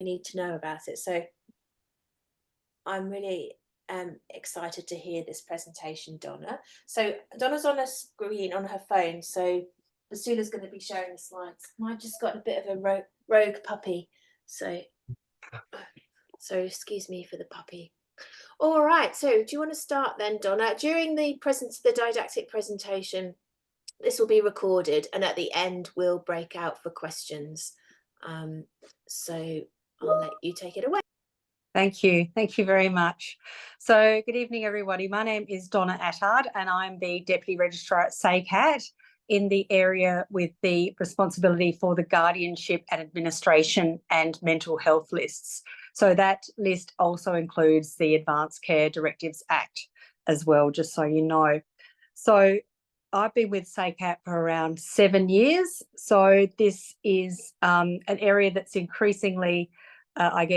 need to know about it. So I'm really excited to hear this presentation, Donna. So Donna's on a screen on her phone, so Basula's going to be sharing the slides. Mine just got a bit of a rogue puppy, so excuse me for the puppy. All right, so do you want to start then, Donna? During the didactic presentation, this will be recorded, and at the end we'll break out for questions. So I'll let you take it away. Thank you. Thank you very much. So good evening, everybody. My name is Donna Attard, and I'm the Deputy Registrar at SACAT in the area with the responsibility for the guardianship and administration and mental health lists. So that list also includes the Advanced Care Directives Act as well, just so you know. So I've been with SACAT for around 7 years. So this is an area that's increasingly, we're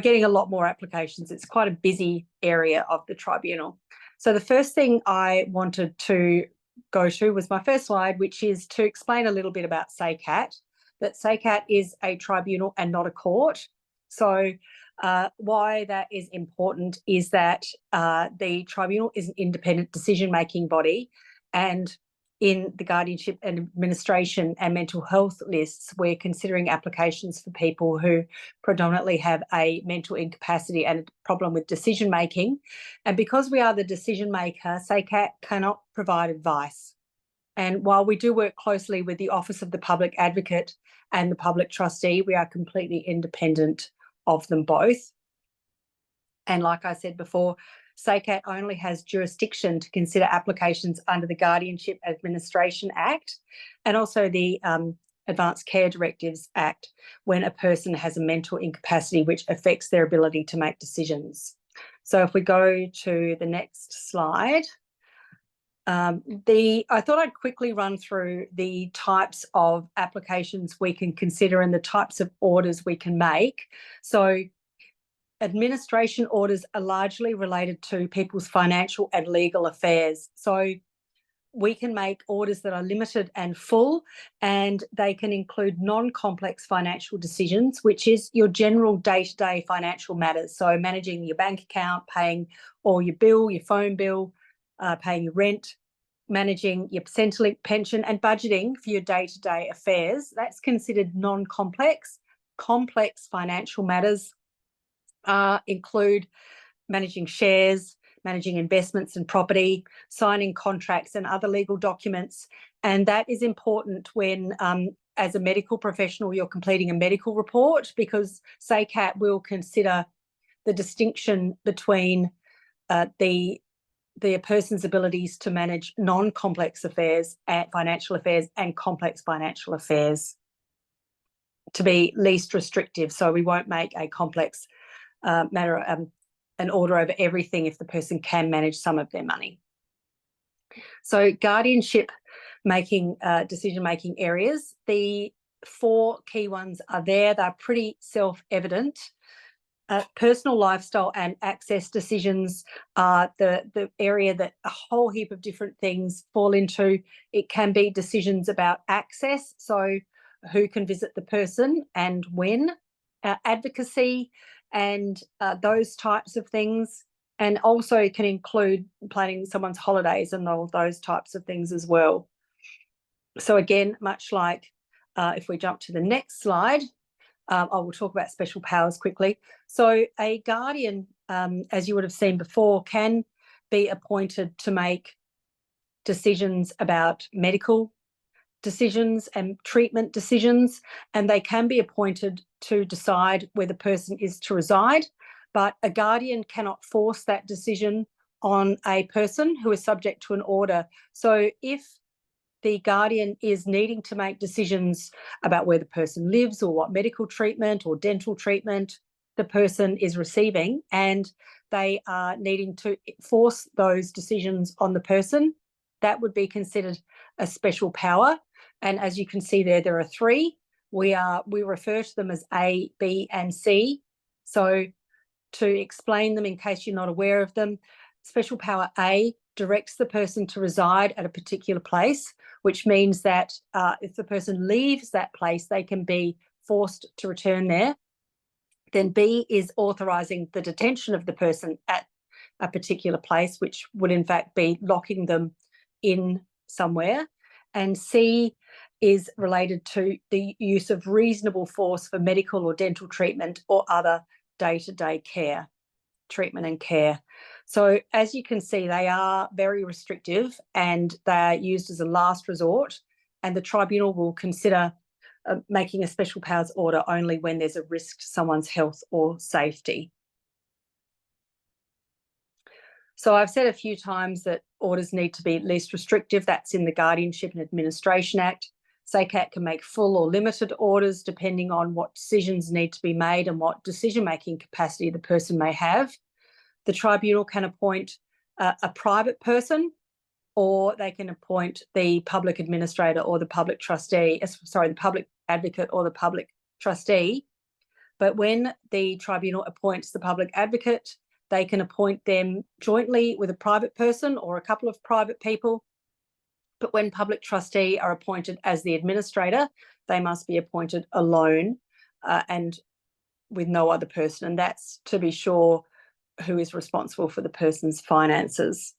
getting a lot more applications. It's quite a busy area of the tribunal. So the first thing I wanted to go to was my first slide, which is to explain a little bit about SACAT, that SACAT is a tribunal and not a court. So why that is important is that the tribunal is an independent decision-making body, and in the guardianship and administration and mental health lists, we're considering applications for people who predominantly have a mental incapacity and a problem with decision making. And because we are the decision maker, SACAT cannot provide advice. And while we do work closely with the Office of the Public Advocate and the Public Trustee, we are completely independent of them both. And like I said before, SACAT only has jurisdiction to consider applications under the Guardianship Administration Act and also the Advanced Care Directives Act when a person has a mental incapacity which affects their ability to make decisions. So if we go to the next slide, I thought I'd quickly run through the types of applications we can consider and the types of orders we can make. So administration orders are largely related to people's financial and legal affairs. So we can make orders that are limited and full, and they can include non-complex financial decisions, which is your general day-to-day financial matters. So managing your bank account, paying all your bill, your phone bill, paying your rent, managing your Centrelink pension and budgeting for your day-to-day affairs. That's considered non-complex. Complex financial matters include managing shares, managing investments and property, signing contracts and other legal documents. And that is important when, as a medical professional, you're completing a medical report, because SACAT will consider the distinction between the person's abilities to manage non-complex affairs, financial affairs, and complex financial affairs to be least restrictive. So we won't make a complex matter, an order over everything if the person can manage some of their money. So guardianship making, decision-making areas, the 4 key ones are there. They're pretty self-evident. Personal lifestyle and access decisions are the area that a whole heap of different things fall into. It can be decisions about access, so who can visit the person and when, advocacy, and those types of things, and also can include planning someone's holidays and all those types of things as well. So again, much like if we jump to the next slide, I will talk about special powers quickly. So a guardian, as you would have seen before, can be appointed to make decisions about medical decisions and treatment decisions, and they can be appointed to decide where the person is to reside, but a guardian cannot force that decision on a person who is subject to an order. So if the guardian is needing to make decisions about where the person lives or what medical treatment or dental treatment the person is receiving, and they are needing to force those decisions on the person, that would be considered a special power. And as you can see there are 3. We refer to them as A, B, and C. So to explain them in case you're not aware of them, special power A directs the person to reside at a particular place which means that if the person leaves that place, they can be forced to return there. Then B is authorising the detention of the person at a particular place, which would in fact be locking them in somewhere. And C is related to the use of reasonable force for medical or dental treatment or other day-to-day care, treatment and care. So as you can see, they are very restrictive and they are used as a last resort, and the tribunal will consider making a special powers order only when there's a risk to someone's health or safety. So I've said a few times that orders need to be least restrictive. That's in the Guardianship and Administration Act. SACAT can make full or limited orders depending on what decisions need to be made and what decision-making capacity the person may have. The tribunal can appoint a private person, or they can appoint the public administrator or the public trustee, the public advocate or the public trustee. But when the tribunal appoints the public advocate, they can appoint them jointly with a private person or a couple of private people. But when public trustee are appointed as the administrator, they must be appointed alone and with no other person. And that's to be sure who is responsible for the person's finances.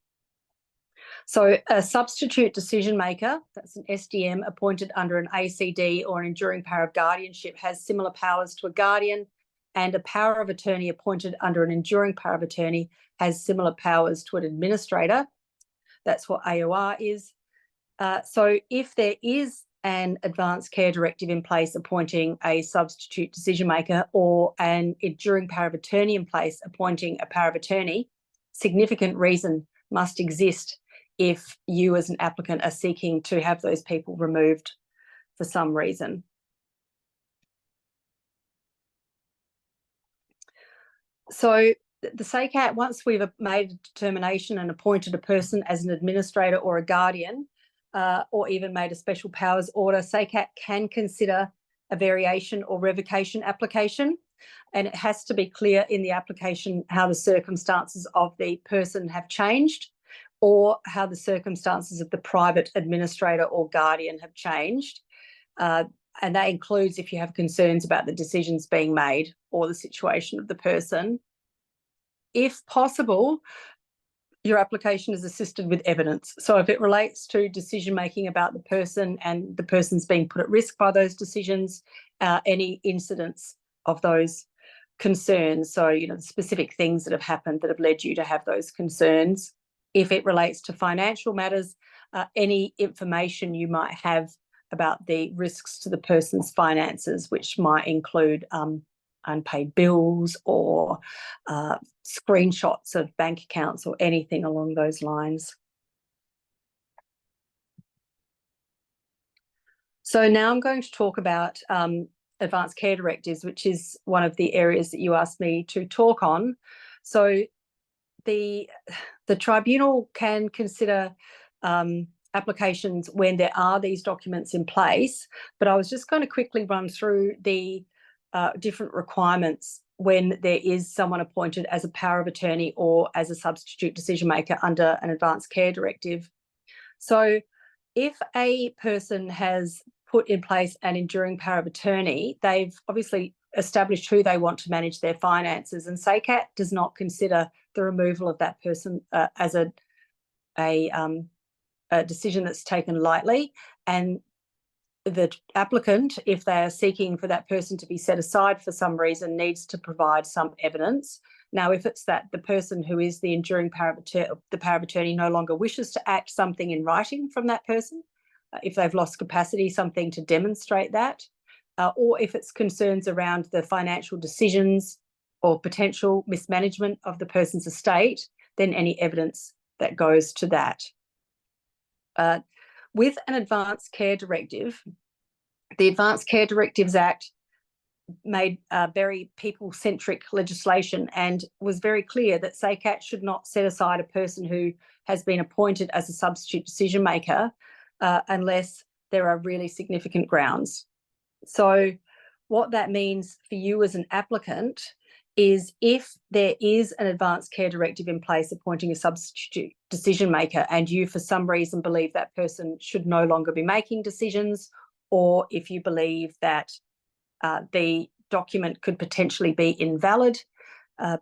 So a substitute decision maker, that's an SDM appointed under an ACD or an enduring power of guardianship, has similar powers to a guardian, and a power of attorney appointed under an enduring power of attorney has similar powers to an administrator. That's what AOR is. So if there is an advanced care directive in place appointing a substitute decision maker, or an enduring power of attorney in place appointing a power of attorney, significant reason must exist if you as an applicant are seeking to have those people removed for some reason. So the SACAT, once we've made a determination and appointed a person as an administrator or a guardian, or even made a special powers order, SACAT can consider a variation or revocation application, and it has to be clear in the application how the circumstances of the person have changed, or how the circumstances of the private administrator or guardian have changed. And that includes if you have concerns about the decisions being made or the situation of the person. If possible, your application is assisted with evidence. So if it relates to decision-making about the person and the person's being put at risk by those decisions, any incidents of those concerns, so, the specific things that have happened that have led you to have those concerns. If it relates to financial matters, any information you might have about the risks to the person's finances, which might include unpaid bills or screenshots of bank accounts or anything along those lines. So now I'm going to talk about advanced care directives, which is one of the areas that you asked me to talk on. So the tribunal can consider applications when there are these documents in place, but I was just going to quickly run through the different requirements when there is someone appointed as a power of attorney or as a substitute decision maker under an advanced care directive. So if a person has put in place an enduring power of attorney, they've obviously established who they want to manage their finances, and SACAT does not consider the removal of that person as a decision that's taken lightly. And the applicant, if they are seeking for that person to be set aside for some reason, needs to provide some evidence. Now, if it's that the person who is the enduring power of attorney no longer wishes to act, something in writing from that person, if they've lost capacity, something to demonstrate that, or if it's concerns around the financial decisions or potential mismanagement of the person's estate, then any evidence that goes to that. With an advanced care directive, the Advanced Care Directives Act made very people-centric legislation and was very clear that SACAT should not set aside a person who has been appointed as a substitute decision maker unless there are really significant grounds. So what that means for you as an applicant is if there is an advance care directive in place appointing a substitute decision maker and you for some reason believe that person should no longer be making decisions, or if you believe that the document could potentially be invalid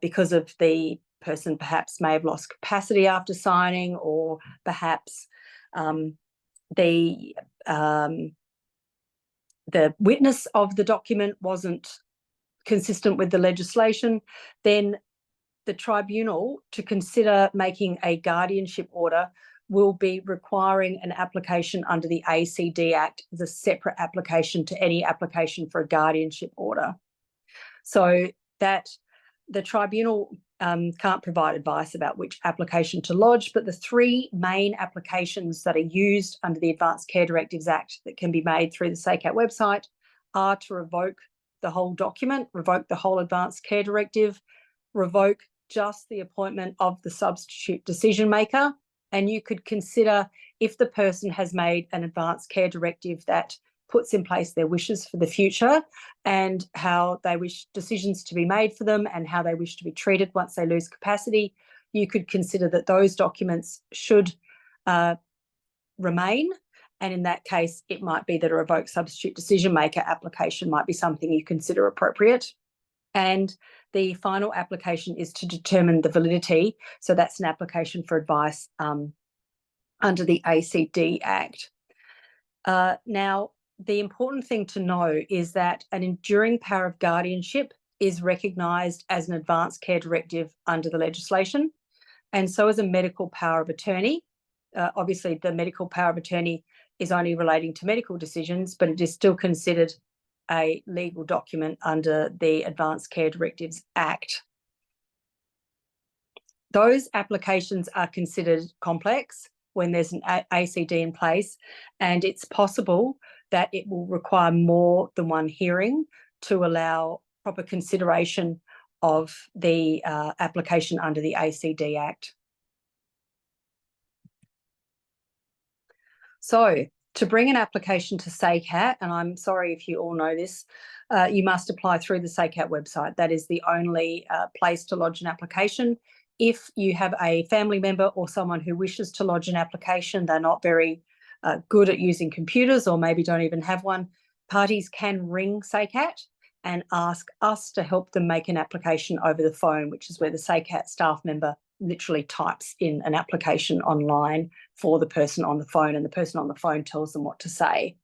because of the person perhaps may have lost capacity after signing, or perhaps the witness of the document wasn't consistent with the legislation, then the tribunal, to consider making a guardianship order, will be requiring an application under the ACD Act as a separate application to any application for a guardianship order. So that the tribunal can't provide advice about which application to lodge, but the three main applications that are used under the Advanced Care Directives Act that can be made through the SACAT website are to revoke the whole document, revoke the whole Advanced Care Directive, revoke just the appointment of the substitute decision maker. And you could consider, if the person has made an Advanced Care Directive that puts in place their wishes for the future and how they wish decisions to be made for them and how they wish to be treated once they lose capacity, you could consider that those documents should remain. And in that case, it might be that a revoked substitute decision maker application might be something you consider appropriate. And the final application is to determine the validity. So that's an application for advice under the ACD Act. Now, the important thing to know is that an enduring power of guardianship is recognised as an advanced care directive under the legislation, and so is a medical power of attorney. Obviously, the medical power of attorney is only relating to medical decisions, but it is still considered a legal document under the Advanced Care Directives Act. Those applications are considered complex when there's an ACD in place, and it's possible that it will require more than one hearing to allow proper consideration of the application under the ACD Act. So, to bring an application to SACAT, and I'm sorry if you all know this, you must apply through the SACAT website. That is the only place to lodge an application. If you have a family member or someone who wishes to lodge an application, they're not very good at using computers or maybe don't even have one, parties can ring SACAT and ask us to help them make an application over the phone, which is where the SACAT staff member literally types in an application online for the person on the phone, and the person on the phone tells them what to say.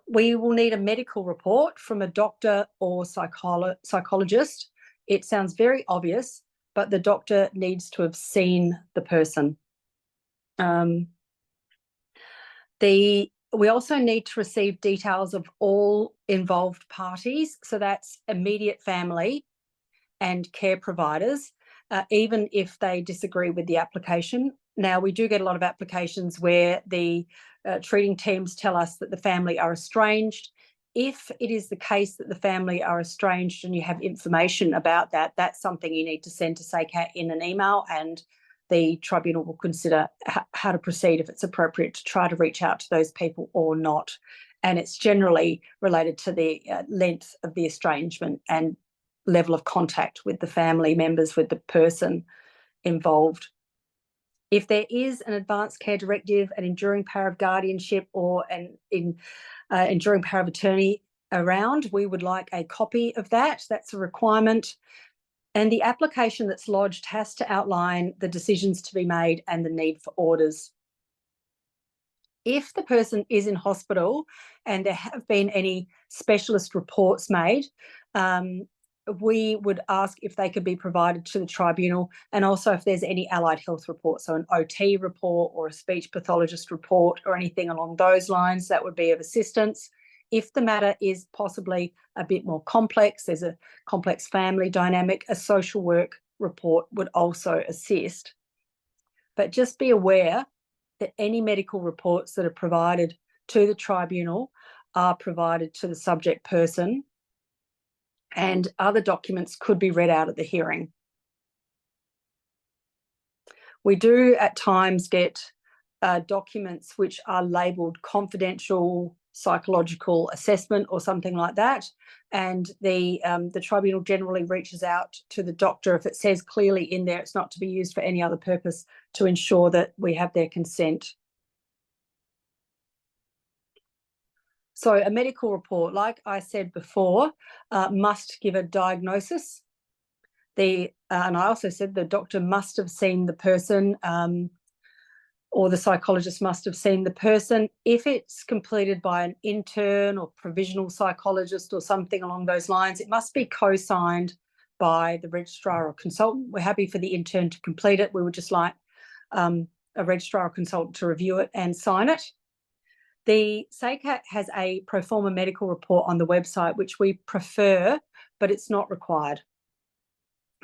We will need a medical report from a doctor or psychologist. It sounds very obvious, but the doctor needs to have seen the person. We also need to receive details of all involved parties. So that's immediate family and care providers, even if they disagree with the application. Now, we do get a lot of applications where the treating teams tell us that the family are estranged. If it is the case that the family are estranged and you have information about that, that's something you need to send to SACAT in an email, and the tribunal will consider how to proceed, if it's appropriate to try to reach out to those people or not. And it's generally related to the length of the estrangement and level of contact with the family members, with the person involved. If there is an advanced care directive, an enduring power of guardianship, or an enduring power of attorney around, we would like a copy of that. That's a requirement. And the application that's lodged has to outline the decisions to be made and the need for orders. If the person is in hospital and there have been any specialist reports made, we would ask if they could be provided to the tribunal, and also if there's any allied health report, so an OT report or a speech pathologist report or anything along those lines, that would be of assistance. If the matter is possibly a bit more complex, there's a complex family dynamic, a social work report would also assist. But just be aware that any medical reports that are provided to the tribunal are provided to the subject person, and other documents could be read out at the hearing. We do at times get documents which are labelled confidential, psychological assessment or something like that. And the tribunal generally reaches out to the doctor if it says clearly in there it's not to be used for any other purpose, to ensure that we have their consent. So a medical report, like I said before, must give a diagnosis. And I also said the doctor must have seen the person, or the psychologist must have seen the person. If it's completed by an intern or provisional psychologist or something along those lines, it must be co-signed by the registrar or consultant. We're happy for the intern to complete it. We would just like a registrar or consultant to review it and sign it. The SACAT has a pro forma medical report on the website, which we prefer, but it's not required.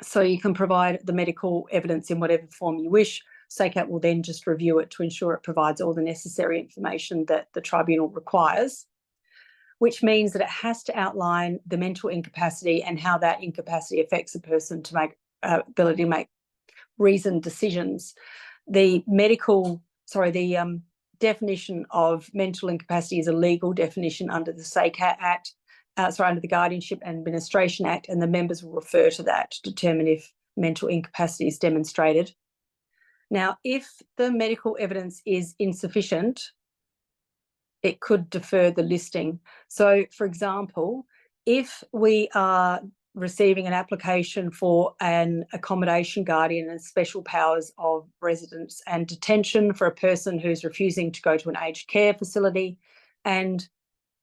So you can provide the medical evidence in whatever form you wish. SACAT will then just review it to ensure it provides all the necessary information that the tribunal requires, which means that it has to outline the mental incapacity and how that incapacity affects a person to make ability to make reasoned decisions. The definition of mental incapacity is a legal definition under the SACAT Act, under the Guardianship and Administration Act, and the members will refer to that to determine if mental incapacity is demonstrated. Now, if the medical evidence is insufficient, it could defer the listing. So, for example, if we are receiving an application for an accommodation guardian and special powers of residence and detention for a person who's refusing to go to an aged care facility, and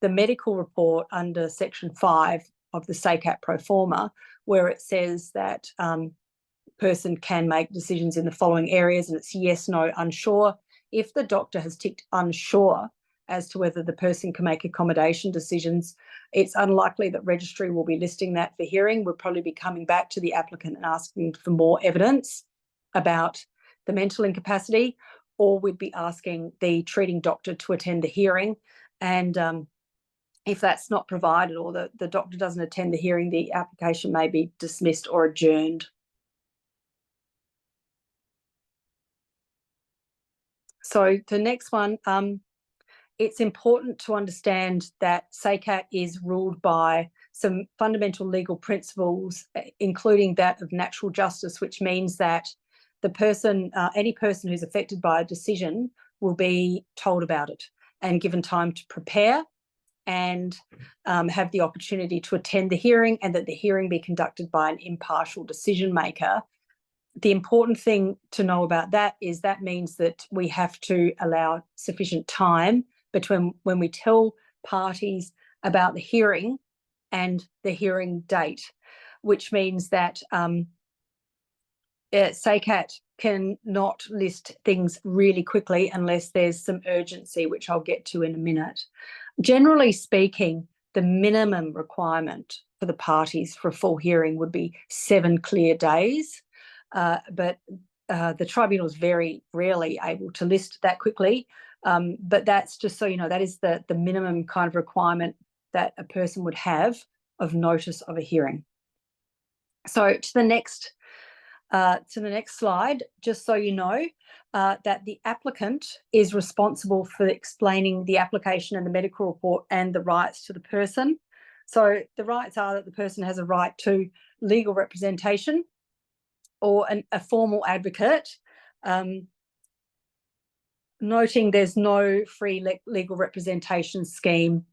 the medical report under Section 5 of the SACAT pro forma, where it says that person can make decisions in the following areas, and it's yes, no, unsure. If the doctor has ticked unsure as to whether the person can make accommodation decisions, it's unlikely that registry will be listing that for hearing. We'll probably be coming back to the applicant and asking for more evidence about the mental incapacity, or we'd be asking the treating doctor to attend the hearing. And if that's not provided, or the doctor doesn't attend the hearing, the application may be dismissed or adjourned. So the next one, it's important to understand that SACAT is ruled by some fundamental legal principles, including that of natural justice, which means that the person, any person who's affected by a decision, will be told about it and given time to prepare and have the opportunity to attend the hearing, and that the hearing be conducted by an impartial decision maker. The important thing to know about that is that means that we have to allow sufficient time between when we tell parties about the hearing and the hearing date, which means that SACAT can not list things really quickly unless there's some urgency, which I'll get to in a minute. Generally speaking, the minimum requirement for the parties for a full hearing would be 7 clear days. But the tribunal is very rarely able to list that quickly. But that's just so you know, that is the minimum kind of requirement that a person would have of notice of a hearing. So to the next slide, just so you know that the applicant is responsible for explaining the application and the medical report and the rights to the person. So the rights are that the person has a right to legal representation or a formal advocate, noting there's no free legal representation scheme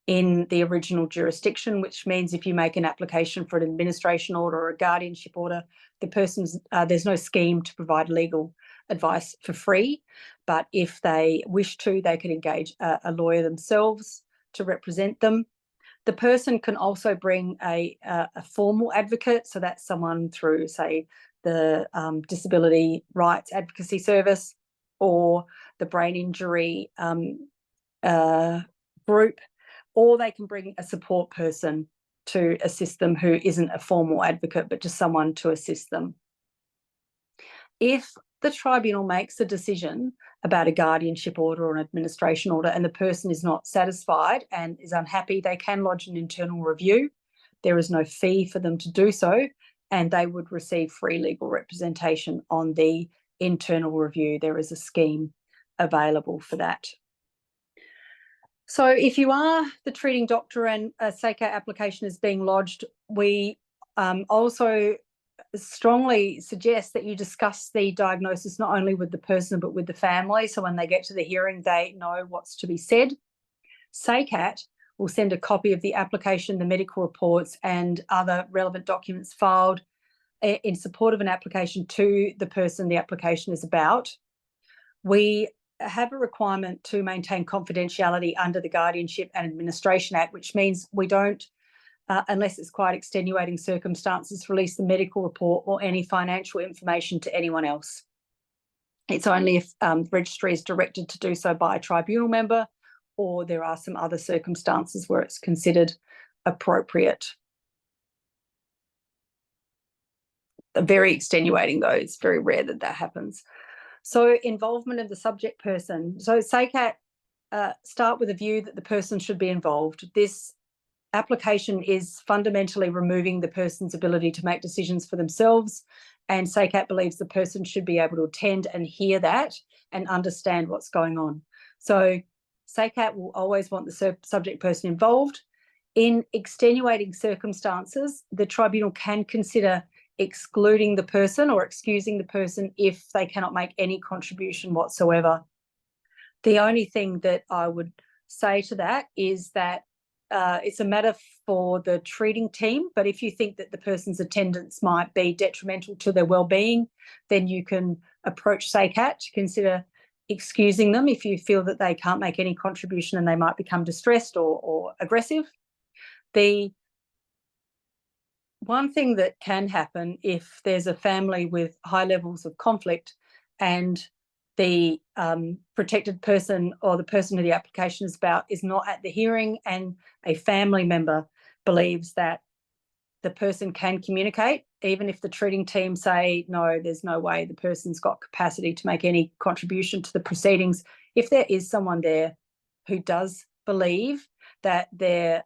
in the original jurisdiction, which means if you make an application for an administration order or a guardianship order, the person's there's no scheme to provide legal advice for free. But if they wish to, they can engage a lawyer themselves to represent them. The person can also bring a formal advocate, so that's someone through, say, the Disability Rights Advocacy Service or the Brain Injury group, or they can bring a support person to assist them who isn't a formal advocate, but just someone to assist them. If the tribunal makes a decision about a guardianship order or an administration order and the person is not satisfied and is unhappy, they can lodge an internal review. There is no fee for them to do so, and they would receive free legal representation on the internal review. There is a scheme available for that. So if you are the treating doctor and a SACAT application is being lodged, we also strongly suggest that you discuss the diagnosis not only with the person but with the family, so when they get to the hearing they know what's to be said. SACAT will send a copy of the application, the medical reports and other relevant documents filed in support of an application to the person the application is about. We have a requirement to maintain confidentiality under the Guardianship and Administration Act, which means we don't, unless it's quite extenuating circumstances, release the medical report or any financial information to anyone else. It's only if registry is directed to do so by a tribunal member or there are some other circumstances where it's considered appropriate. Very extenuating though, it's very rare that that happens. So involvement of the subject person. So SACAT start with a view that the person should be involved. This application is fundamentally removing the person's ability to make decisions for themselves, and SACAT believes the person should be able to attend and hear that and understand what's going on. So SACAT will always want the subject person involved. In extenuating circumstances, the tribunal can consider excluding the person or excusing the person if they cannot make any contribution whatsoever. The only thing that I would say to that is that it's a matter for the treating team, but if you think that the person's attendance might be detrimental to their well-being, then you can approach SACAT to consider excusing them if you feel that they can't make any contribution and they might become distressed or aggressive. The one thing that can happen if there's a family with high levels of conflict and the protected person or the person who the application is about is not at the hearing and a family member believes that the person can communicate, even if the treating team say, no, there's no way the person's got capacity to make any contribution to the proceedings. If there is someone there who does believe that they're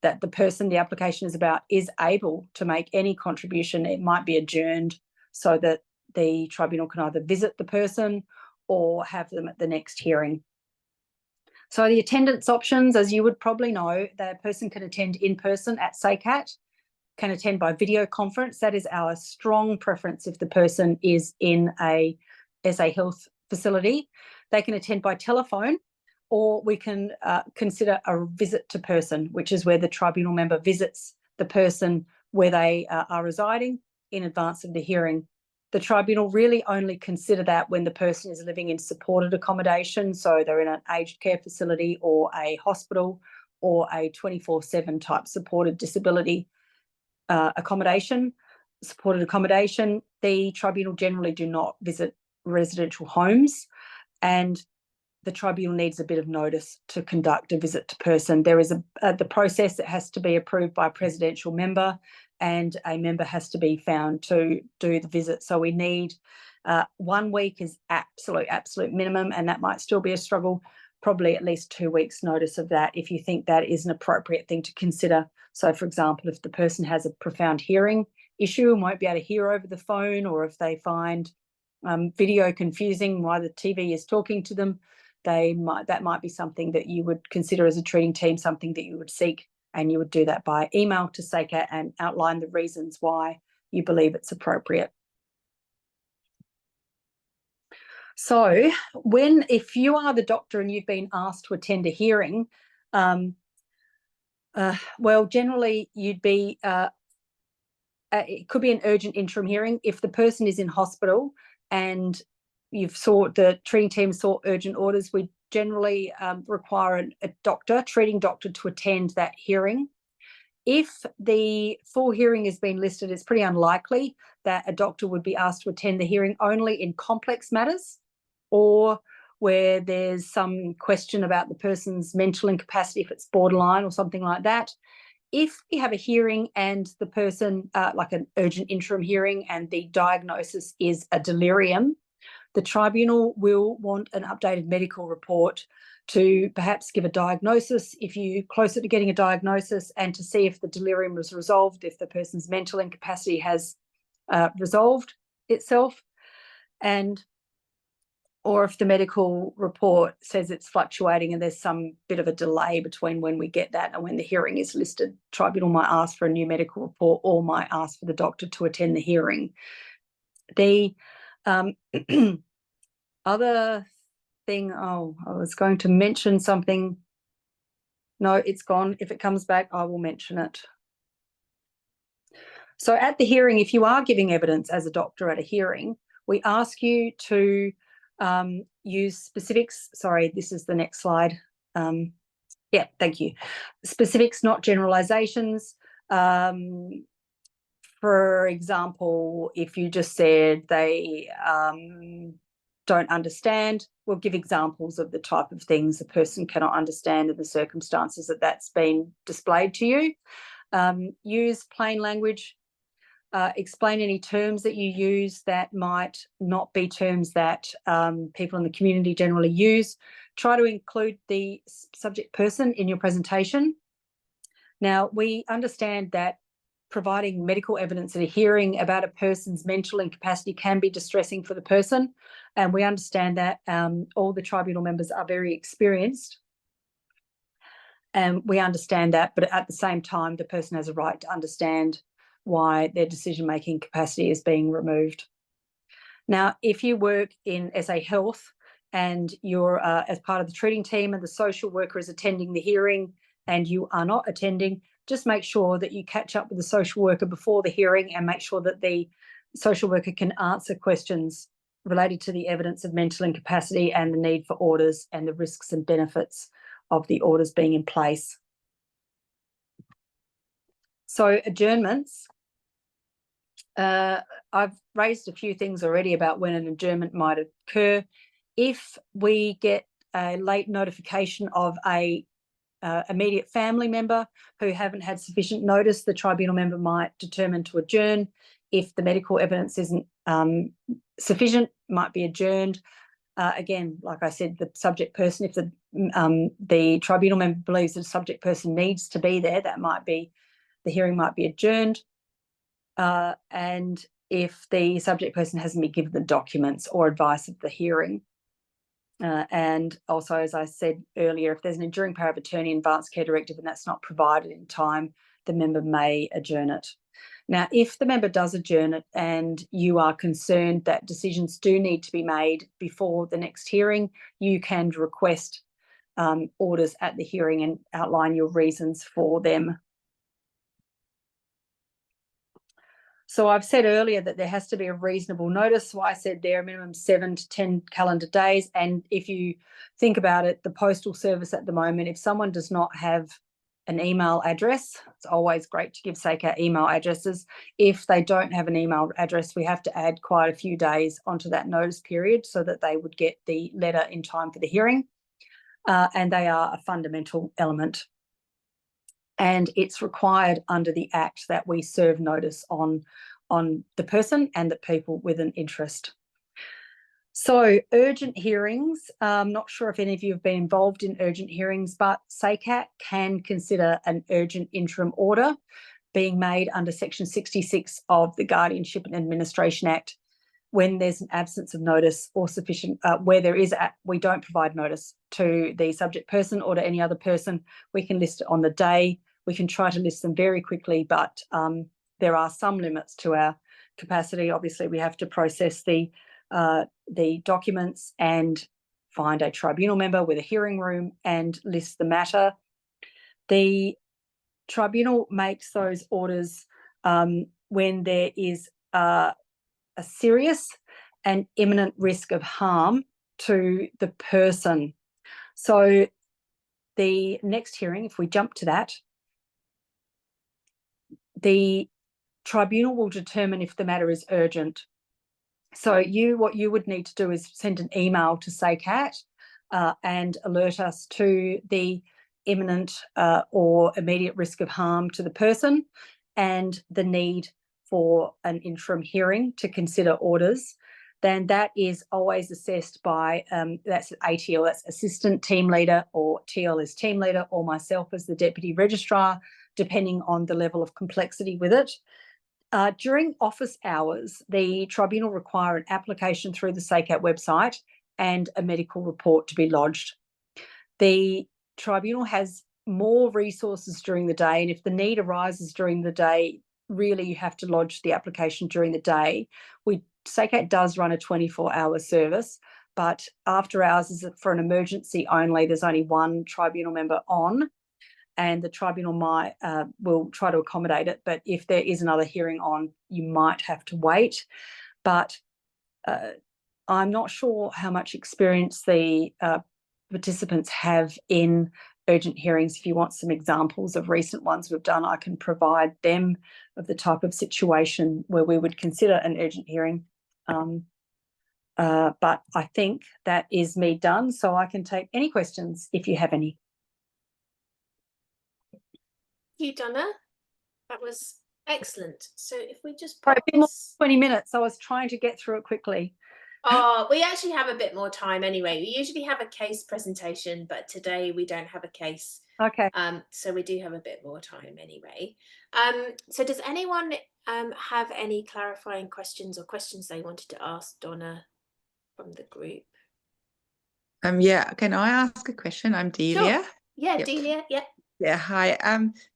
that the person the application is about is able to make any contribution, it might be adjourned so that the tribunal can either visit the person or have them at the next hearing. So the attendance options, as you would probably know, the person can attend in person at SACAT, can attend by video conference. That is our strong preference if the person is in a SA Health facility. They can attend by telephone, or we can consider a visit to person, which is where the tribunal member visits the person where they are residing in advance of the hearing. The tribunal really only consider that when the person is living in supported accommodation, so they're in an aged care facility or a hospital or a 24/7 type supported disability accommodation, supported accommodation. The tribunal generally do not visit residential homes, and the tribunal needs a bit of notice to conduct a visit to person. There is the process that has to be approved by a presidential member, and a member has to be found to do the visit. So we need 1 week is absolute minimum, and that might still be a struggle. Probably at least 2 weeks notice of that if you think that is an appropriate thing to consider. So for example, if the person has a profound hearing issue and won't be able to hear over the phone, or if they find video confusing while the TV is talking to them, that might be something that you would consider as a treating team, something that you would seek, and you would do that by email to SACAT and outline the reasons why you believe it's appropriate. So if you are the doctor and you've been asked to attend a hearing, well, generally you'd be, it could be an urgent interim hearing. If the person is in hospital and the treating team sought urgent orders, we generally require a treating doctor to attend that hearing. If the full hearing has been listed, it's pretty unlikely that a doctor would be asked to attend the hearing, only in complex matters or where there's some question about the person's mental incapacity, if it's borderline or something like that. If we have a hearing and the person, like an urgent interim hearing, and the diagnosis is a delirium, the tribunal will want an updated medical report to perhaps give a diagnosis if you're closer to getting a diagnosis, and to see if the delirium was resolved, if the person's mental incapacity has resolved itself. And or if the medical report says it's fluctuating and there's some bit of a delay between when we get that and when the hearing is listed, tribunal might ask for a new medical report or might ask for the doctor to attend the hearing. The other thing, I was going to mention something. No, it's gone. If it comes back, I will mention it. So at the hearing, if you are giving evidence as a doctor at a hearing, we ask you to use specifics. Sorry, this is the next slide. Yeah, thank you. Specifics, not generalizations. For example, if you just said they don't understand, we'll give examples of the type of things a person cannot understand and the circumstances that that's been displayed to you. Use plain language. Explain any terms that you use that might not be terms that people in the community generally use. Try to include the subject person in your presentation. Now, we understand that providing medical evidence at a hearing about a person's mental incapacity can be distressing for the person, and we understand that all the tribunal members are very experienced. And we understand that, but at the same time, the person has a right to understand why their decision-making capacity is being removed. Now, if you work in SA Health and you're as part of the treating team and the social worker is attending the hearing and you are not attending, just make sure that you catch up with the social worker before the hearing and make sure that the social worker can answer questions related to the evidence of mental incapacity and the need for orders and the risks and benefits of the orders being in place. So adjournments. I've raised a few things already about when an adjournment might occur. If we get a late notification of a immediate family member who haven't had sufficient notice, the tribunal member might determine to adjourn. If the medical evidence isn't sufficient, might be adjourned. Again, like I said, the subject person, if the tribunal member believes that the subject person needs to be there, that might be, the hearing might be adjourned. And if the subject person hasn't been given the documents or advice at the hearing. And also, as I said earlier, if there's an enduring power of attorney advance care directive and that's not provided in time, the member may adjourn it. Now, if the member does adjourn it and you are concerned that decisions do need to be made before the next hearing, you can request orders at the hearing and outline your reasons for them. So I've said earlier that there has to be a reasonable notice. So I said there a minimum 7 to 10 calendar days. And if you think about it, the postal service at the moment, if someone does not have an email address, it's always great to give SACAT email addresses. If they don't have an email address, we have to add quite a few days onto that notice period so that they would get the letter in time for the hearing. And they are a fundamental element. And it's required under the Act that we serve notice on the person and the people with an interest. So urgent hearings, I'm not sure if any of you have been involved in urgent hearings, but SACAT can consider an urgent interim order being made under Section 66 of the Guardianship and Administration Act when there's an absence of notice or sufficient, where there is, we don't provide notice to the subject person or to any other person. We can list it on the day. We can try to list them very quickly, but there are some limits to our capacity. Obviously, we have to process the documents and find a tribunal member with a hearing room and list the matter. The tribunal makes those orders when there is a serious and imminent risk of harm to the person. So the next hearing, if we jump to that, the tribunal will determine if the matter is urgent. So what you would need to do is send an email to SACAT and alert us to the imminent or immediate risk of harm to the person and the need for an interim hearing to consider orders. Then that is always assessed by, that's ATL, that's Assistant Team Leader, or TL is Team Leader, or myself as the Deputy Registrar, depending on the level of complexity with it. During office hours, the tribunal require an application through the SACAT website and a medical report to be lodged. The tribunal has more resources during the day, and if the need arises during the day, really you have to lodge the application during the day. SACAT does run a 24-hour service, but after hours is for an emergency only. There's only one tribunal member on, and the tribunal will try to accommodate it. But if there is another hearing on, you might have to wait. But I'm not sure how much experience the participants have in urgent hearings. If you want some examples of recent ones we've done, I can provide them of the type of situation where we would consider an urgent hearing. But I think that is me done, so I can take any questions if you have any. Thank you, Donna. That was excellent. So if we just Sorry, pop a bit more this... 20 minutes. I was trying to get through it quickly. Oh, we actually have a bit more time anyway. We usually have a case presentation, but today we don't have a case. Okay. So we do have a bit more time anyway. So does anyone have any clarifying questions or questions they wanted to ask Donna from the group? Yeah, can I ask a question? I'm Delia. Sure. Yeah, Yep. Delia, yeah. Yeah, hi.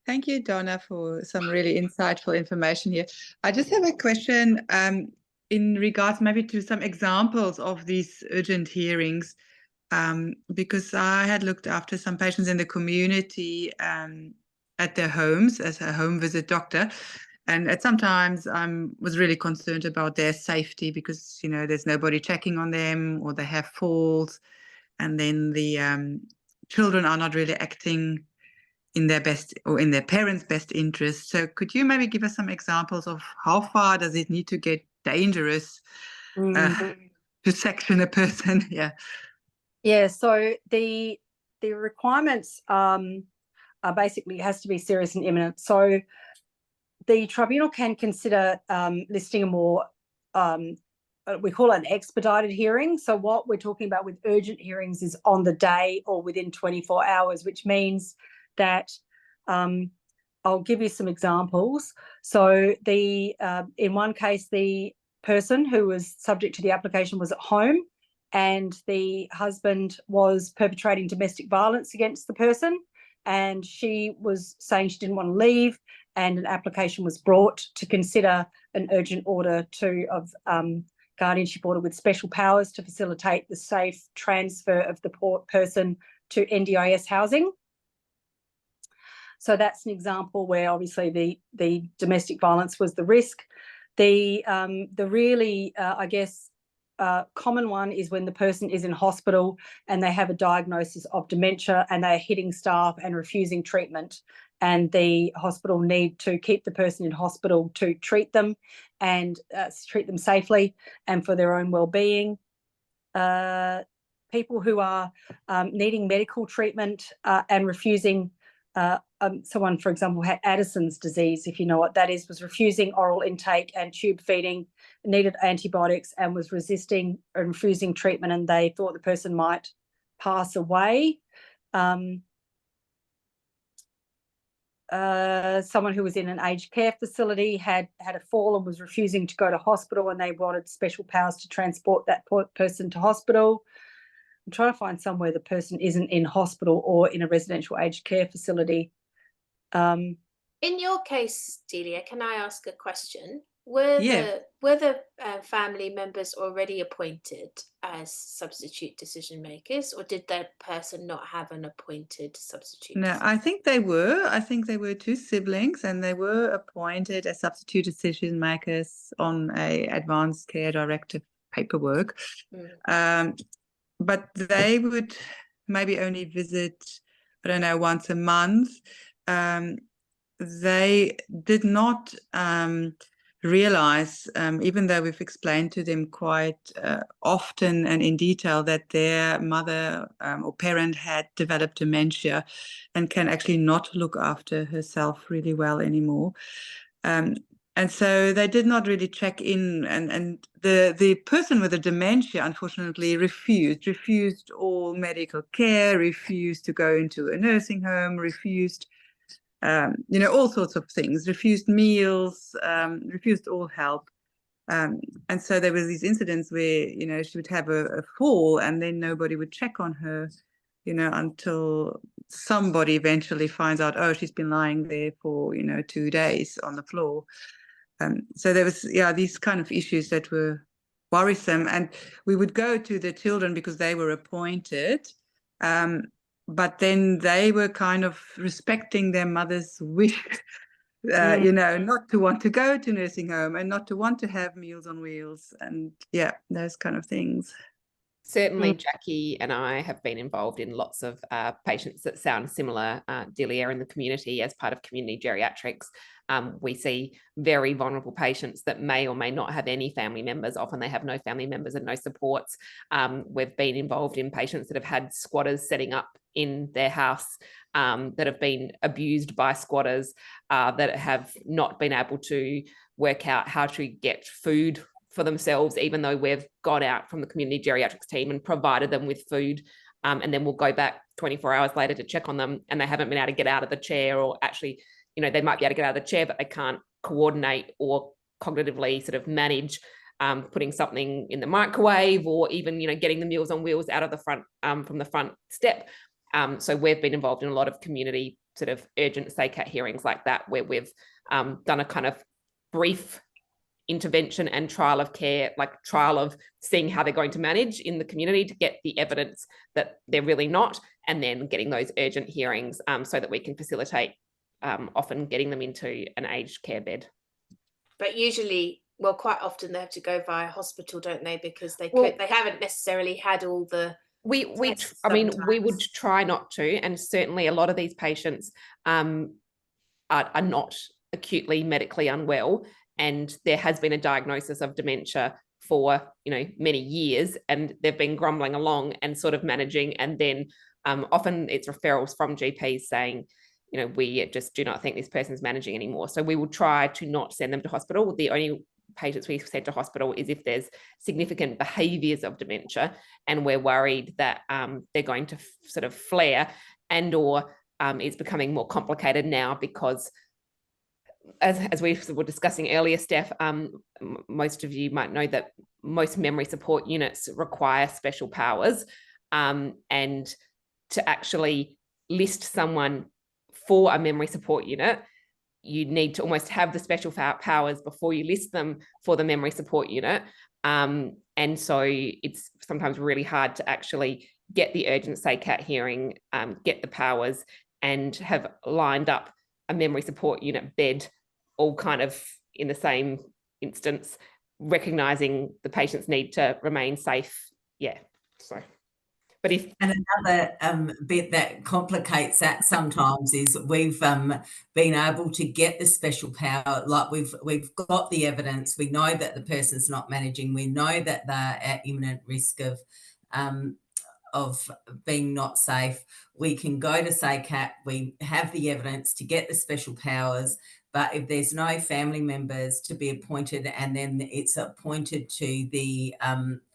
Thank you, Donna, for some really insightful information here. I just have a question in regards maybe to some examples of these urgent hearings, because I had looked after some patients in the community at their homes as a home visit doctor. And sometimes I was really concerned about their safety because, you know, there's nobody checking on them, or they have falls. And then the children are not really acting in their best or in their parents' best interest. So could you maybe give us some examples of how far does it need to get dangerous to section a person? Yeah. Yeah, so the requirements are basically, it has to be serious and imminent. So the tribunal can consider listing a more, we call it an expedited hearing. So what we're talking about with urgent hearings is on the day or within 24 hours, which means that I'll give you some examples. So in one case, the person who was subject to the application was at home, and the husband was perpetrating domestic violence against the person, and she was saying she didn't want to leave, and an application was brought to consider an urgent order of guardianship order with special powers to facilitate the safe transfer of the person to NDIS housing. So that's an example where obviously the domestic violence was the risk. The really, I guess, common one is when the person is in hospital and they have a diagnosis of dementia and they're hitting staff and refusing treatment, and the hospital need to keep the person in hospital to treat them and treat them safely and for their own well-being. People who are needing medical treatment and refusing, someone, for example, had Addison's disease, if you know what that is, was refusing oral intake and tube feeding, needed antibiotics and was resisting and refusing treatment, and they thought the person might pass away. Someone who was in an aged care facility had a fall and was refusing to go to hospital, and they wanted special powers to transport that person to hospital. I'm trying to find somewhere the person isn't in hospital or in a residential aged care facility. In your case, Delia, can I ask a question? Were Yeah. the family members already appointed as substitute decision makers, or did that person not have an appointed substitute? No, I think they were. I think they were two siblings, and they were appointed as substitute decision makers on a advanced care directive paperwork. But they would maybe only visit, I don't know, once a month. They did not realize, even though we've explained to them quite often and in detail, that their mother or parent had developed dementia and can actually not look after herself really well anymore. And so they did not really check in, and the person with the dementia, unfortunately, refused all medical care, refused to go into a nursing home, refused all sorts of things, refused meals, refused all help. And so there was these incidents where, you know, she would have a fall and then nobody would check on her, you know, until somebody eventually finds out, oh, she's been lying there for, you know, 2 days on the floor. So there was, yeah, these kind of issues that were worrisome. And we would go to the children because they were appointed. But then they were kind of respecting their mother's wish, you know, not to want to go to nursing home and not to want to have Meals on Wheels and, yeah, those kind of things. Certainly, Jackie and I have been involved in lots of patients that sound similar, Delia, in the community as part of community geriatrics. We see very vulnerable patients that may or may not have any family members. Often they have no family members and no supports. We've been involved in patients that have had squatters setting up in their house, that have been abused by squatters, that have not been able to work out how to get food for themselves, even though we've gone out from the community geriatrics team and provided them with food. And then we'll go back 24 hours later to check on them and they haven't been able to get out of the chair, or actually, you know, they might be able to get out of the chair, but they can't coordinate or cognitively sort of manage putting something in the microwave, or even, you know, getting the Meals on Wheels out of the front, from the front step. So we've been involved in a lot of community sort of urgent SACAT hearings like that, where we've done a kind of brief intervention and trial of care, like trial of seeing how they're going to manage in the community to get the evidence that they're really not, and then getting those urgent hearings so that we can facilitate often getting them into an aged care bed. But usually, well, quite often they have to go via hospital, don't they? Because they haven't necessarily had all the I mean, we would try not to, and certainly a lot of these patients are not acutely medically unwell, and there has been a diagnosis of dementia for, you know, many years, and they've been grumbling along and sort of managing, and then often it's referrals from GPs saying, you know, we just do not think this person's managing anymore. So we will try to not send them to hospital. The only patients we send to hospital is if there's significant behaviours of dementia and we're worried that they're going to sort of flare, and or it's becoming more complicated now because, as we were discussing earlier, Steph, most of you might know that most memory support units require special powers, and to actually list someone for a memory support unit, you need to almost have the special powers before you list them for the memory support unit. And so it's sometimes really hard to actually get the urgent SACAT hearing, get the powers, and have lined up a memory support unit bed all kind of in the same instance, recognising the patients need to remain safe. Yeah, so. But if and another bit that complicates that sometimes is we've been able to get the special power, like we've got the evidence, we know that the person's not managing, we know that they're at imminent risk of being not safe. We can go to SACAT, we have the evidence to get the special powers, but if there's no family members to be appointed, and then it's appointed to the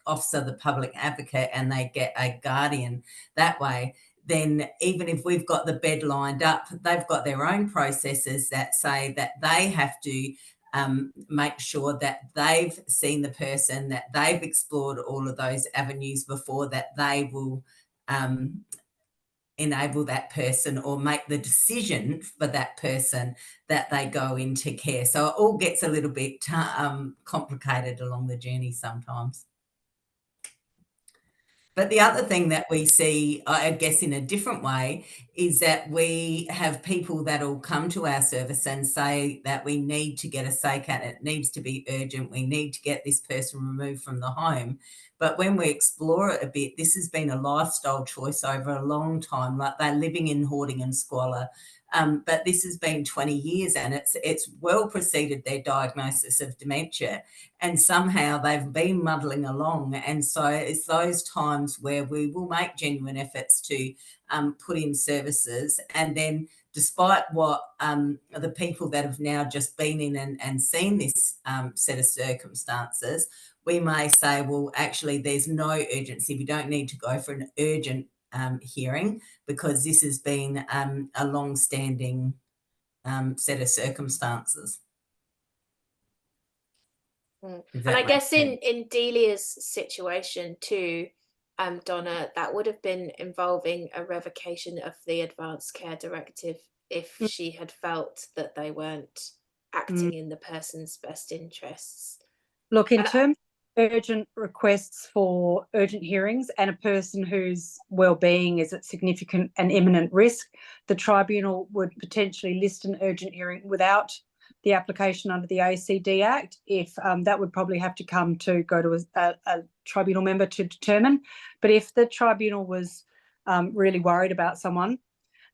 Office of the Public Advocate and they get a guardian that way, then even if we've got the bed lined up, they've got their own processes that say that they have to make sure that they've seen the person, that they've explored all of those avenues before that they will enable that person or make the decision for that person that they go into care. So it all gets a little bit complicated along the journey sometimes. But the other thing that we see, I guess, in a different way is that we have people that will come to our service and say that we need to get a SACAT, it needs to be urgent, we need to get this person removed from the home. But when we explore it a bit, this has been a lifestyle choice over a long time, like they're living in hoarding and squalor. But this has been 20 years and it's well preceded their diagnosis of dementia, and somehow they've been muddling along. And so it's those times where we will make genuine efforts to put in services, and then despite what the people that have now just been in and seen this set of circumstances, we may say, well, actually, there's no urgency. We don't need to go for an urgent hearing because this has been a long-standing set of circumstances. And I guess in Delia's situation too, Donna, that would have been involving a revocation of the advanced care directive if she had felt that they weren't acting in the person's best interests. Look, in terms of urgent requests for urgent hearings and a person whose well-being is at significant and imminent risk, the tribunal would potentially list an urgent hearing without the application under the ACD Act. If that would probably have to go to a tribunal member to determine. But if the tribunal was really worried about someone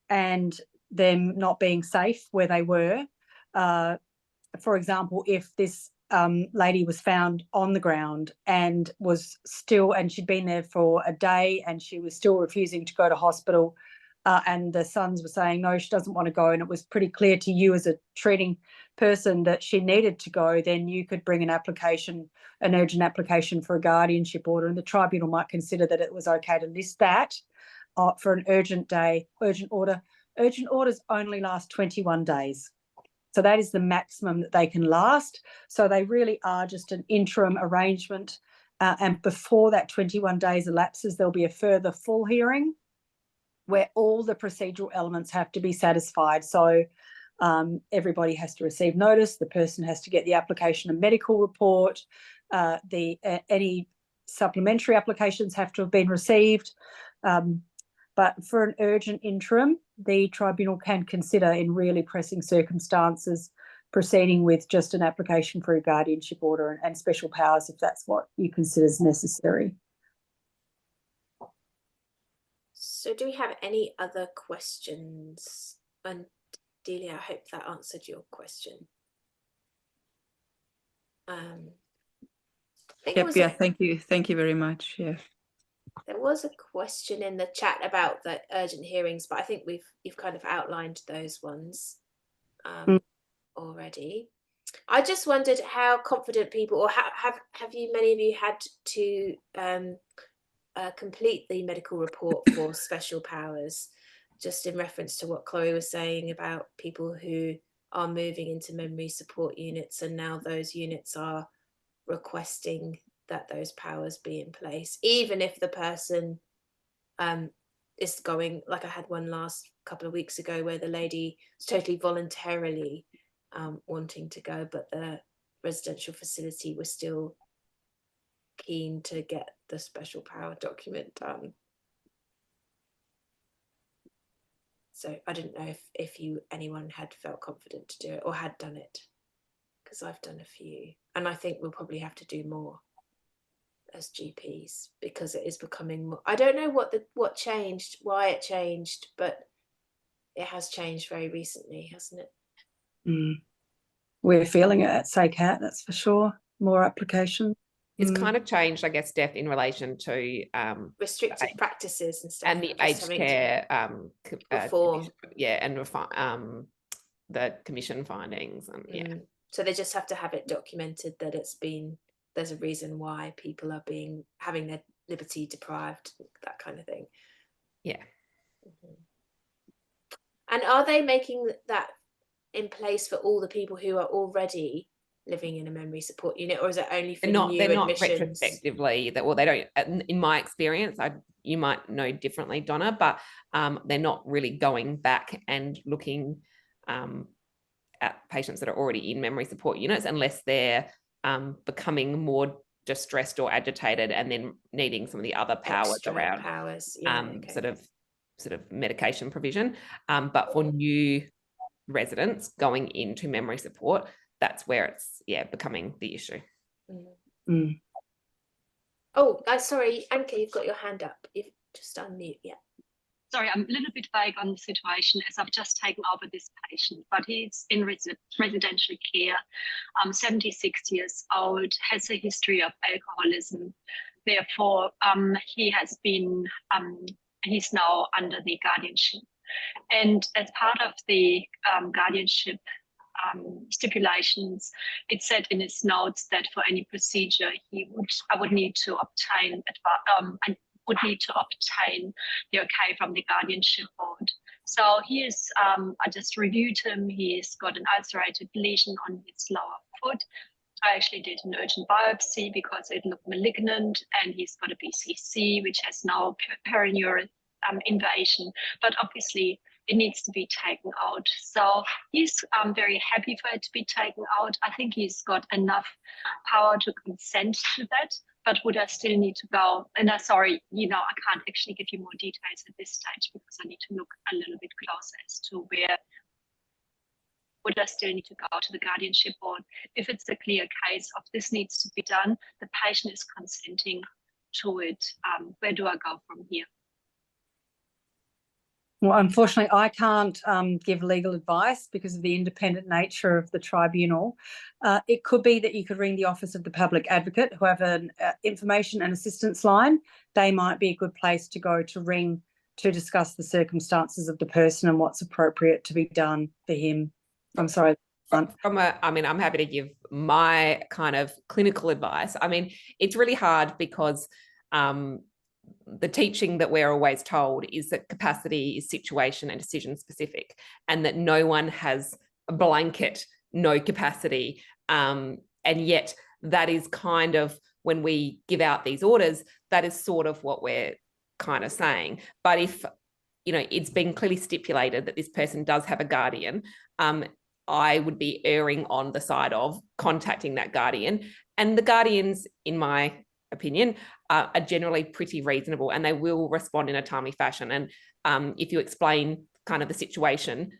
and them not being safe where they were, for example, if this lady was found on the ground and she'd been there for a day and she was still refusing to go to hospital, and the sons were saying, no, she doesn't want to go, and it was pretty clear to you as a treating person that she needed to go, then you could bring an urgent application for a guardianship order, and the tribunal might consider that it was okay to list that for an urgent order. Urgent orders only last 21 days. So that is the maximum that they can last. So they really are just an interim arrangement. And before that 21 days elapses, there'll be a further full hearing where all the procedural elements have to be satisfied. So everybody has to receive notice. The person has to get the application and medical report. Any supplementary applications have to have been received. But for an urgent interim, the tribunal can consider, in really pressing circumstances, proceeding with just an application for a guardianship order and special powers if that's what you consider is necessary. So do we have any other questions? And Delia, I hope that answered your question. Thank you. Thank you very much. Yeah. There was a question in the chat about the urgent hearings, but I think you've kind of outlined those ones already. I just wondered how confident people, or many of you had to complete the medical report for special powers, just in reference to what Chloe was saying about people who are moving into memory support units, and now those units are requesting that those powers be in place, even if the person is going, like I had one last couple of weeks ago where the lady was totally voluntarily wanting to go, but the residential facility was still keen to get the special power document done. So I didn't know if anyone had felt confident to do it or had done it, because I've done a few, and I think we'll probably have to do more as GPs, because it is becoming more. I don't know what changed, why it changed, but it has changed very recently, hasn't it? We're feeling it at SACAT, that's for sure. More applications. It's kind of changed, I guess, Steph, in relation to restricted practices and stuff, and the aged care reform. And the commission findings, and so they just have to have it documented that there's a reason why people are having their liberty deprived, that kind of thing. And are they making that in place for all the people who are already living in a memory support unit, or is it only for new they're not admissions? Retrospectively, they don't, in my experience, you might know differently, Donna, but they're not really going back and looking at patients that are already in memory support units, unless they're becoming more distressed or agitated and then needing some of the other powers around sort of medication provision. But for new residents going into memory support, that's where it's becoming the issue. Oh, sorry, Anke, you've got your hand up. You've just unmute. Sorry, I'm a little bit vague on the situation as I've just taken over this patient, but he's in residential care, 76 years old, has a history of alcoholism. Therefore, he's now under the guardianship. And as part of the guardianship stipulations, it said in his notes that for any procedure I would need to obtain the okay from the guardianship board. So he is, I just reviewed him. He's got an ulcerated lesion on his lower foot. I actually did an urgent biopsy because it looked malignant, and he's got a BCC, which has now perineural invasion. But obviously, it needs to be taken out. So he's very happy for it to be taken out. I think he's got enough power to consent to that. But would I still need to go? And sorry, I can't actually give you more details at this stage because I need to look a little bit closer as to where would I still need to go to the guardianship board. If it's a clear case of this needs to be done, the patient is consenting to it. Where do I go from here? Well, unfortunately, I can't give legal advice because of the independent nature of the tribunal. It could be that you could ring the Office of the Public Advocate, who have an information and assistance line. They might be a good place to go to ring to discuss the circumstances of the person and what's appropriate to be done for him. I'm sorry. I'm happy to give my kind of clinical advice. I mean, it's really hard because the teaching that we're always told is that capacity is situation and decision specific, and that no one has a blanket no capacity. And yet that is kind of, when we give out these orders, that is sort of what we're kind of saying. But if, it's been clearly stipulated that this person does have a guardian, I would be erring on the side of contacting that guardian. And the guardians, in my opinion, are generally pretty reasonable, and they will respond in a timely fashion. And if you explain kind of the situation,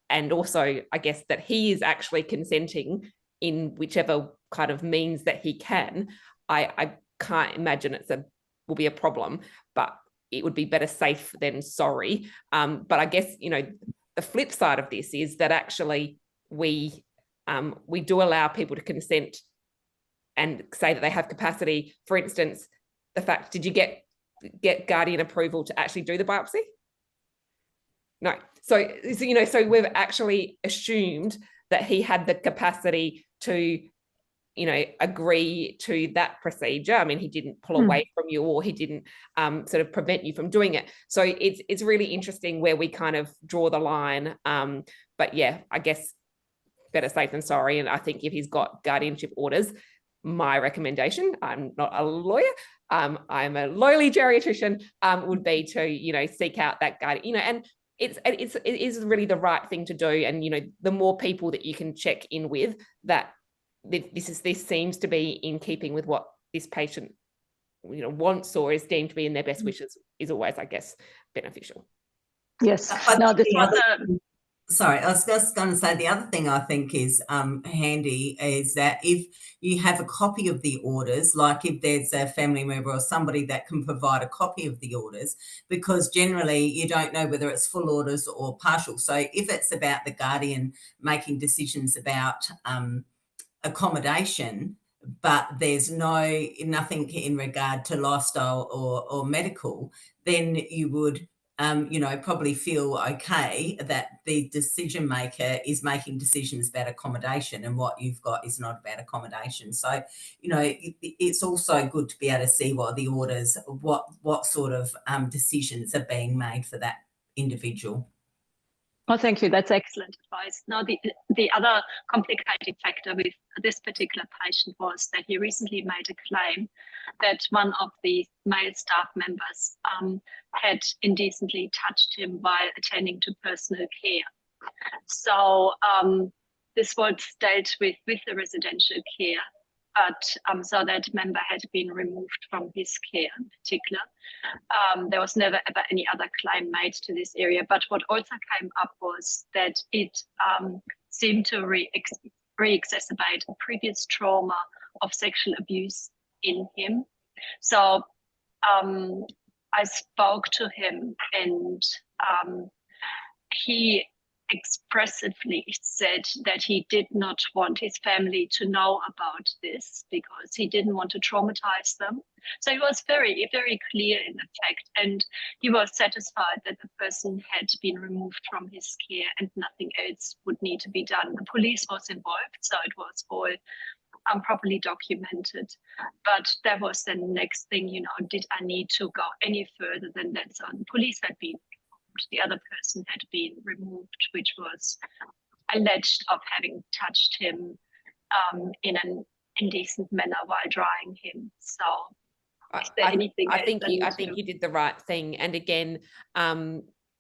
and also, I guess, that he is actually consenting in whichever kind of means that he can, I can't imagine will be a problem, but it would be better safe than sorry. But I guess, the flip side of this is that actually we do allow people to consent and say that they have capacity. For instance, the fact, did you get guardian approval to actually do the biopsy? No. So we've actually assumed that he had the capacity to, agree to that procedure. I mean, he didn't pull away from you, or he didn't sort of prevent you from doing it. So it's really interesting where we kind of draw the line. But yeah, I guess better safe than sorry. And I think if he's got guardianship orders, my recommendation, I'm not a lawyer, I'm a lowly geriatrician, would be to, seek out that guardian, and it is really the right thing to do. And, the more people that you can check in with, that this seems to be in keeping with what this patient, wants or is deemed to be in their best wishes, is always, I guess, beneficial. Yes. Now, this Sorry, I was just going to say the other thing I think is handy is that if you have a copy of the orders, like if there's a family member or somebody that can provide a copy of the orders, because generally you don't know whether it's full orders or partial. So if it's about the guardian making decisions about accommodation, but there's nothing in regard to lifestyle or medical, then you would probably feel okay that the decision maker is making decisions about accommodation, and what you've got is not about accommodation. So, it's also good to be able to see what the orders, what sort of decisions are being made for that individual. Well, thank you. That's excellent advice. Now, the other complicating factor with this particular patient was that he recently made a claim that one of the male staff members had indecently touched him while attending to personal care. So this was dealt with the residential care, but so that member had been removed from his care in particular. There was never ever any other claim made to this area, but what also came up was that it seemed to re-exacerbate a previous trauma of sexual abuse in him. So I spoke to him, and he expressively said that he did not want his family to know about this because he didn't want to traumatize them. So he was very, very clear in the fact, and he was satisfied that the person had been removed from his care and nothing else would need to be done. The police was involved, so it was all properly documented. But that was the next thing, did I need to go any further than that? So the police had been, the other person had been removed, which was alleged of having touched him in an indecent manner while drying him. So is there I anything else think that you, I needs think to- you did the right thing. And again,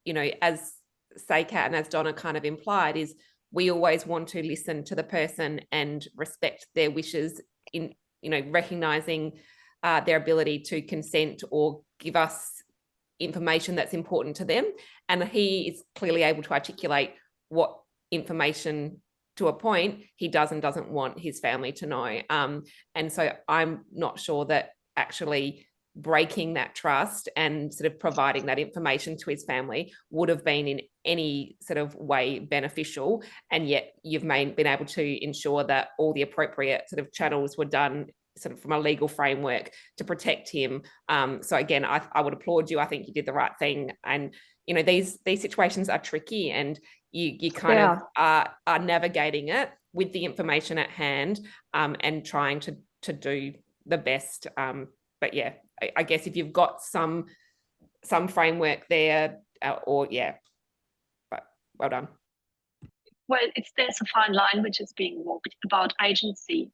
you know, as SACAT and as Donna kind of implied, is we always want to listen to the person and respect their wishes in, you know, recognizing their ability to consent or give us information that's important to them. And he is clearly able to articulate what information, to a point, he does and doesn't want his family to know. And so I'm not sure that actually breaking that trust and sort of providing that information to his family would have been in any sort of way beneficial. And yet you've been able to ensure that all the appropriate sort of channels were done sort of from a legal framework to protect him. So again, I would applaud you. I think you did the right thing. And, you know, these situations are tricky, and you kind of are navigating it with the information at hand, and trying to do the best. But yeah, I guess if you've got some framework there, but well done. Well, there's a fine line which is being walked about agency.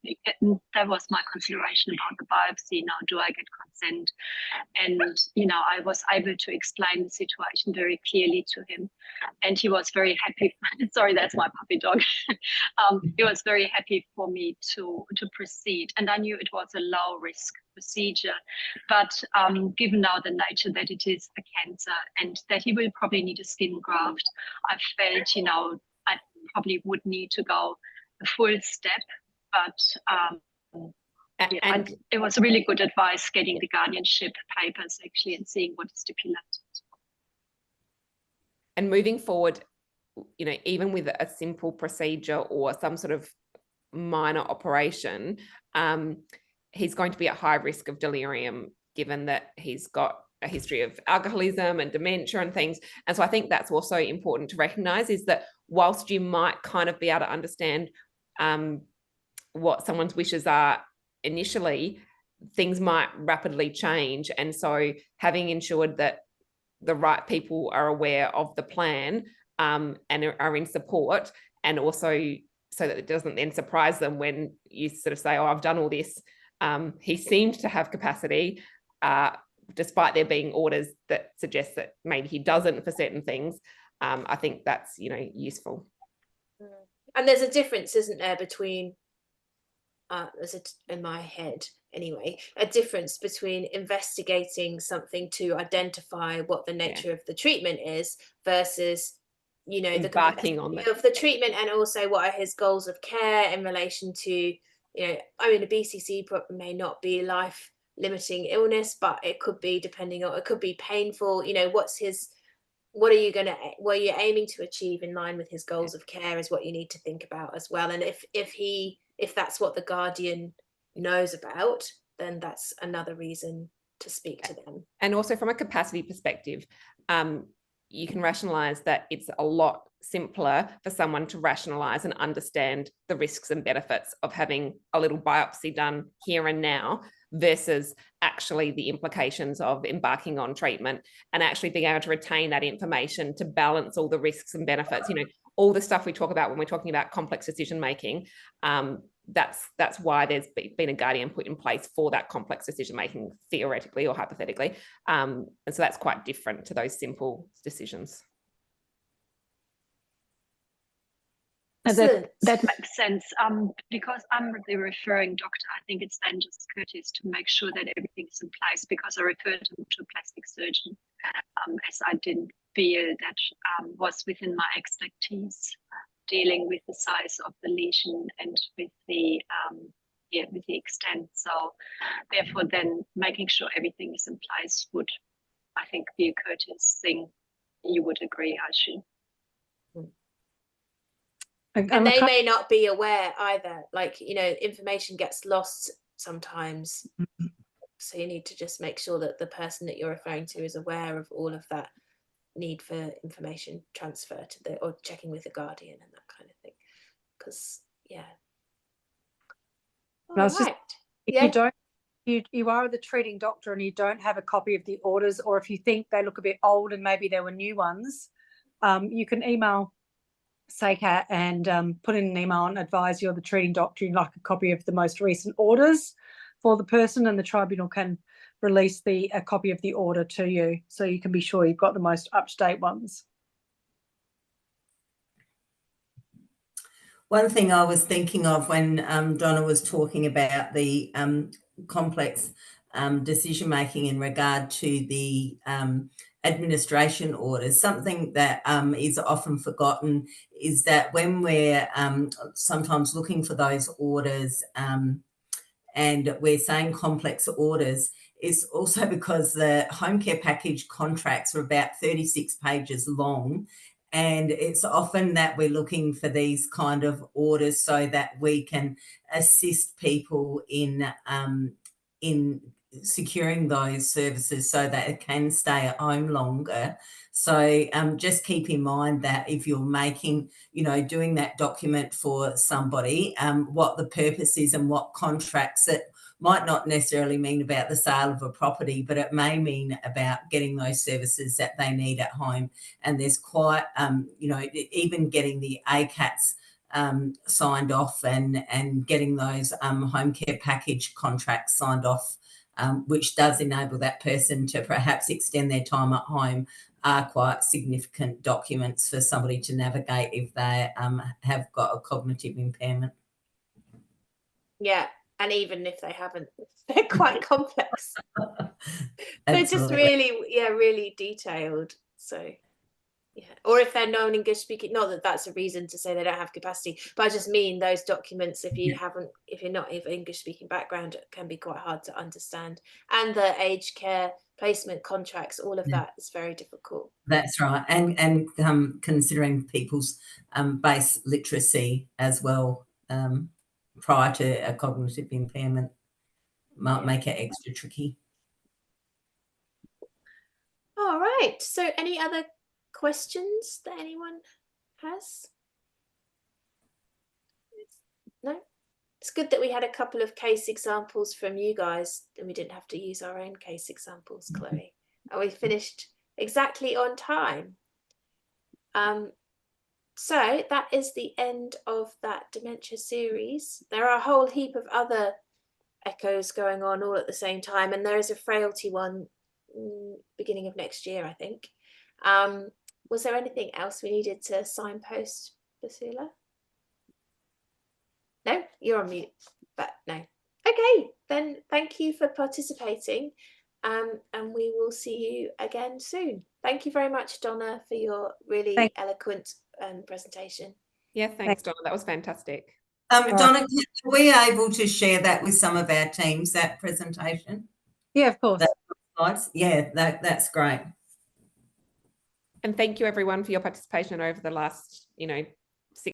That was my consideration about the biopsy. Now, do I get consent? And, you know, I was able to explain the situation very clearly to him. And he was very happy. Sorry, that's my puppy dog. He was very happy for me to proceed. And I knew it was a low risk procedure. But given now the nature that it is a cancer and that he will probably need a skin graft, I felt, you know, I probably would need to go a full step, but and it was really good advice getting the guardianship papers actually and seeing what is stipulated. And moving forward, you know, even with a simple procedure or some sort of minor operation, he's going to be at high risk of delirium, given that he's got a history of alcoholism and dementia and things. And so I think that's also important to recognize, is that whilst you might kind of be able to understand what someone's wishes are initially, things might rapidly change. And so having ensured that the right people are aware of the plan and are in support, and also so that it doesn't then surprise them when you sort of say, oh, I've done all this. He seemed to have capacity, despite there being orders that suggest that maybe he doesn't for certain things. I think that's, you know, useful. And there's a difference, isn't there, between, in my head anyway, a difference between investigating something to identify what the nature of the treatment is versus, you know, the embarking on of the treatment, and also what are his goals of care in relation to, you know, I mean, a BCC may not be life limiting illness, but it could be, depending on, it could be painful, you know, what are you aiming to achieve in line with his goals of care is what you need to think about as well. And if that's what the guardian knows about, then that's another reason to speak to them. And also from a capacity perspective, you can rationalize that it's a lot simpler for someone to rationalize and understand the risks and benefits of having a little biopsy done here and now versus actually the implications of embarking on treatment, and actually being able to retain that information to balance all the risks and benefits, you know, all the stuff we talk about when we're talking about complex decision making. That's why there's been a guardian put in place for that complex decision making, theoretically or hypothetically. And so that's quite different to those simple decisions. That makes sense. Because I'm the referring doctor, I think it's then just courteous to make sure that everything is in place, because I referred him to a plastic surgeon, as I didn't feel that was within my expertise, dealing with the size of the lesion and with the extent. So therefore then making sure everything is in place would, I think, be a courteous thing. You would agree, I should. And they may not be aware either, like, you know, information gets lost sometimes. So you need to just make sure that the person that you're referring to is aware of all of that need for information transfer to or checking with the guardian and that kind of thing. Because you are the treating doctor and you don't have a copy of the orders, or if you think they look a bit old and maybe there were new ones, you can email SACAT and put in an email and advise you're the treating doctor, you'd like a copy of the most recent orders for the person, and the tribunal can release a copy of the order to you, so you can be sure you've got the most up-to-date ones. One thing I was thinking of when Donna was talking about the complex decision-making in regard to the administration orders, something that is often forgotten is that when we're sometimes looking for those orders and we're saying complex orders, it's also because the home care package contracts are about 36 pages long. And it's often that we're looking for these kind of orders so that we can assist people in securing those services so that it can stay at home longer. So just keep in mind that if you're making, doing that document for somebody, what the purpose is and what contracts it might not necessarily mean about the sale of a property, but it may mean about getting those services that they need at home. And there's quite, even getting the ACATs signed off and getting those home care package contracts signed off, which does enable that person to perhaps extend their time at home, are quite significant documents for somebody to navigate if they have got a cognitive impairment. Yeah. And even if they haven't, they're quite complex. They're just really detailed. So, yeah. Or if they're non-English speaking, not that that's a reason to say they don't have capacity, but I just mean those documents, if you're not of English speaking background, it can be quite hard to understand. And the aged care placement contracts, all of that is very difficult. That's right. And considering people's base literacy as well, prior to a cognitive impairment might make it extra tricky. All right. So any other questions that anyone has? No? It's good that we had a couple of case examples from you guys and we didn't have to use our own case examples, Chloe. And we finished exactly on time. So that is the end of that dementia series. There are a whole heap of other echoes going on all at the same time, and there is a frailty one beginning of next year, I think. Was there anything else we needed to signpost, Basula? No, you're on mute, but no. Okay, then thank you for participating, and we will see you again soon. Thank you very much, Donna, for your really eloquent presentation. Yeah, thanks, Donna. That was fantastic. Donna, are we able to share that with some of our teams, that presentation? Yeah, of course. Yeah, that's great. And thank you everyone for your participation over the last,